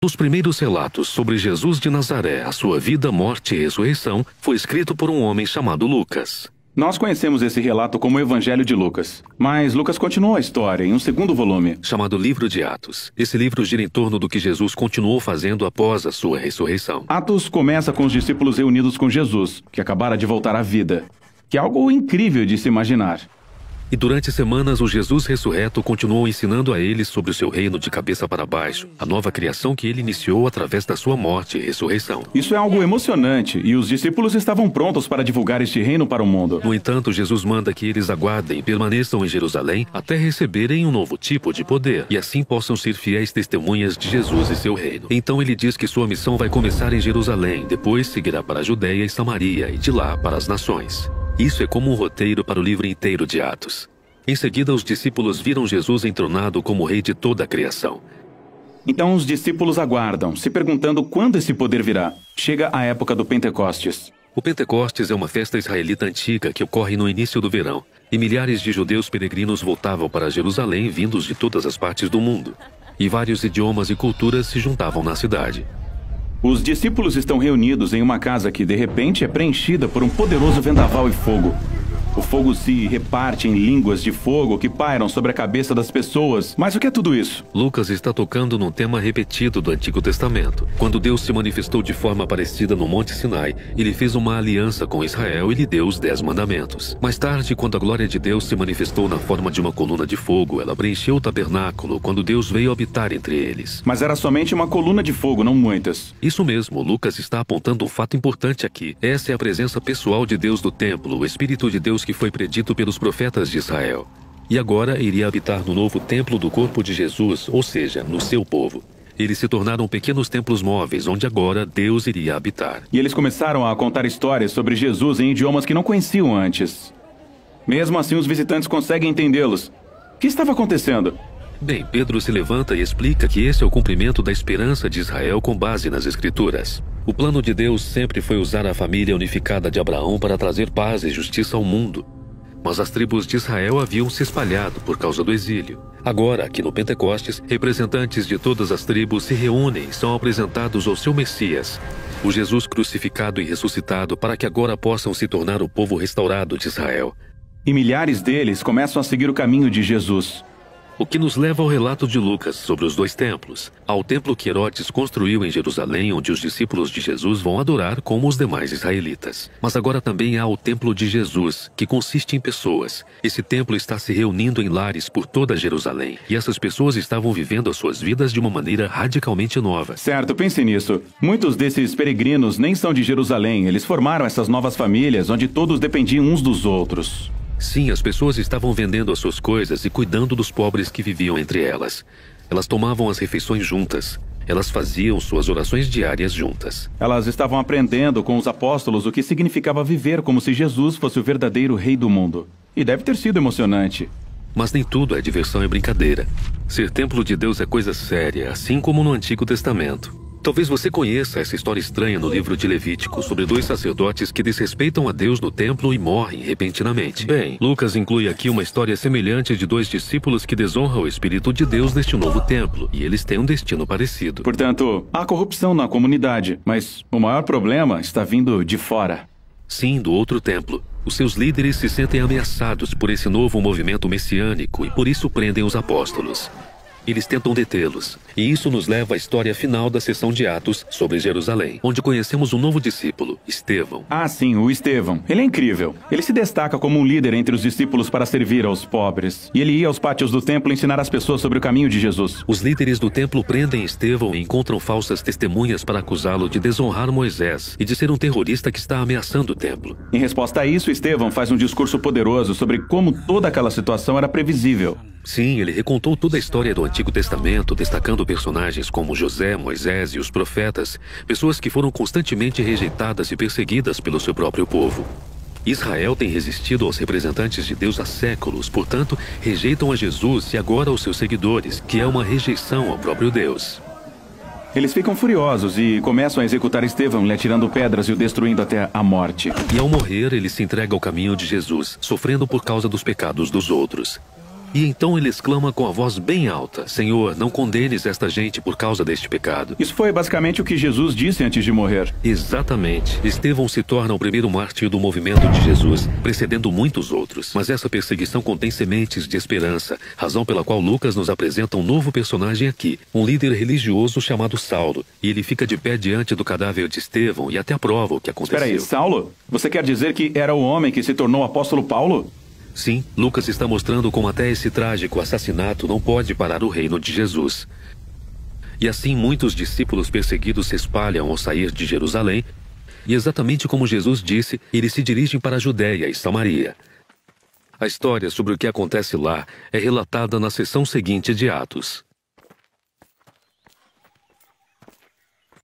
Os primeiros relatos sobre Jesus de Nazaré, a sua vida, morte e ressurreição, foi escrito por um homem chamado Lucas. Nós conhecemos esse relato como o Evangelho de Lucas, mas Lucas continuou a história em um segundo volume, Chamado Livro de Atos. Esse livro gira em torno do que Jesus continuou fazendo após a sua ressurreição. Atos começa com os discípulos reunidos com Jesus, que acabara de voltar à vida, que é algo incrível de se imaginar. E durante semanas, o Jesus ressurreto continuou ensinando a eles sobre o seu reino de cabeça para baixo, a nova criação que ele iniciou através da sua morte e ressurreição. Isso é algo emocionante, e os discípulos estavam prontos para divulgar este reino para o mundo. No entanto, Jesus manda que eles aguardem e permaneçam em Jerusalém até receberem um novo tipo de poder, e assim possam ser fiéis testemunhas de Jesus e seu reino. Então ele diz que sua missão vai começar em Jerusalém, depois seguirá para a Judéia e Samaria, e de lá para as nações. Isso é como um roteiro para o livro inteiro de Atos. Em seguida, os discípulos viram Jesus entronado como rei de toda a criação. Então os discípulos aguardam, se perguntando quando esse poder virá. Chega a época do Pentecostes. O Pentecostes é uma festa israelita antiga que ocorre no início do verão, e milhares de judeus peregrinos voltavam para Jerusalém vindos de todas as partes do mundo, e vários idiomas e culturas se juntavam na cidade. Os discípulos estão reunidos em uma casa que, de repente, é preenchida por um poderoso vendaval e fogo. O fogo se reparte em línguas de fogo que pairam sobre a cabeça das pessoas. Mas o que é tudo isso? Lucas está tocando num tema repetido do Antigo Testamento. Quando Deus se manifestou de forma parecida no Monte Sinai, ele fez uma aliança com Israel e lhe deu os 10 mandamentos. Mais tarde, quando a glória de Deus se manifestou na forma de uma coluna de fogo, ela preencheu o tabernáculo quando Deus veio habitar entre eles. Mas era somente uma coluna de fogo, não muitas. Isso mesmo, Lucas está apontando um fato importante aqui. Essa é a presença pessoal de Deus do templo, o Espírito de Deus que foi predito pelos profetas de Israel. E agora iria habitar no novo templo do corpo de Jesus, ou seja, no seu povo. Eles se tornaram pequenos templos móveis, onde agora Deus iria habitar. E eles começaram a contar histórias sobre Jesus em idiomas que não conheciam antes. Mesmo assim, os visitantes conseguem entendê-los. O que estava acontecendo? Bem, Pedro se levanta e explica que esse é o cumprimento da esperança de Israel com base nas Escrituras. O plano de Deus sempre foi usar a família unificada de Abraão para trazer paz e justiça ao mundo. Mas as tribos de Israel haviam se espalhado por causa do exílio. Agora, aqui no Pentecostes, representantes de todas as tribos se reúnem e são apresentados ao seu Messias, o Jesus crucificado e ressuscitado, para que agora possam se tornar o povo restaurado de Israel. E milhares deles começam a seguir o caminho de Jesus. O que nos leva ao relato de Lucas sobre os 2 templos. Ao templo que Herodes construiu em Jerusalém, onde os discípulos de Jesus vão adorar como os demais israelitas. Mas agora também há o templo de Jesus, que consiste em pessoas. Esse templo está se reunindo em lares por toda Jerusalém. E essas pessoas estavam vivendo as suas vidas de uma maneira radicalmente nova. Certo, pense nisso. Muitos desses peregrinos nem são de Jerusalém. Eles formaram essas novas famílias, onde todos dependiam uns dos outros. Sim, as pessoas estavam vendendo as suas coisas e cuidando dos pobres que viviam entre elas. Elas tomavam as refeições juntas. Elas faziam suas orações diárias juntas. Elas estavam aprendendo com os apóstolos o que significava viver como se Jesus fosse o verdadeiro rei do mundo. E deve ter sido emocionante. Mas nem tudo é diversão e brincadeira. Ser templo de Deus é coisa séria, assim como no Antigo Testamento. Talvez você conheça essa história estranha no livro de Levítico sobre 2 sacerdotes que desrespeitam a Deus no templo e morrem repentinamente. Bem, Lucas inclui aqui uma história semelhante de 2 discípulos que desonram o Espírito de Deus neste novo templo, e eles têm um destino parecido. Portanto, há corrupção na comunidade, mas o maior problema está vindo de fora. Sim, do outro templo. Os seus líderes se sentem ameaçados por esse novo movimento messiânico e por isso prendem os apóstolos. Eles tentam detê-los. E isso nos leva à história final da sessão de Atos sobre Jerusalém, onde conhecemos um novo discípulo, Estevão. Ah, sim, o Estevão. Ele é incrível. Ele se destaca como um líder entre os discípulos para servir aos pobres. E ele ia aos pátios do templo ensinar as pessoas sobre o caminho de Jesus. Os líderes do templo prendem Estevão e encontram falsas testemunhas para acusá-lo de desonrar Moisés e de ser um terrorista que está ameaçando o templo. Em resposta a isso, Estevão faz um discurso poderoso sobre como toda aquela situação era previsível. Sim, ele recontou toda a história do Antigo Testamento, destacando personagens como José, Moisés e os profetas, pessoas que foram constantemente rejeitadas e perseguidas pelo seu próprio povo. Israel tem resistido aos representantes de Deus há séculos, portanto, rejeitam a Jesus e agora aos seus seguidores, que é uma rejeição ao próprio Deus. Eles ficam furiosos e começam a executar Estevão, lhe atirando pedras e o destruindo até a morte. E ao morrer, ele se entrega ao caminho de Jesus, sofrendo por causa dos pecados dos outros. E então ele exclama com a voz bem alta: Senhor, não condenes esta gente por causa deste pecado. Isso foi basicamente o que Jesus disse antes de morrer. Exatamente. Estevão se torna o primeiro mártir do movimento de Jesus, precedendo muitos outros. Mas essa perseguição contém sementes de esperança, razão pela qual Lucas nos apresenta um novo personagem aqui, um líder religioso chamado Saulo. E ele fica de pé diante do cadáver de Estevão e até aprova o que aconteceu. Espera aí, Saulo? Você quer dizer que era o homem que se tornou o apóstolo Paulo? Sim, Lucas está mostrando como até esse trágico assassinato não pode parar o reino de Jesus. E assim muitos discípulos perseguidos se espalham ao sair de Jerusalém, e exatamente como Jesus disse, eles se dirigem para a Judéia e Samaria. A história sobre o que acontece lá é relatada na seção seguinte de Atos.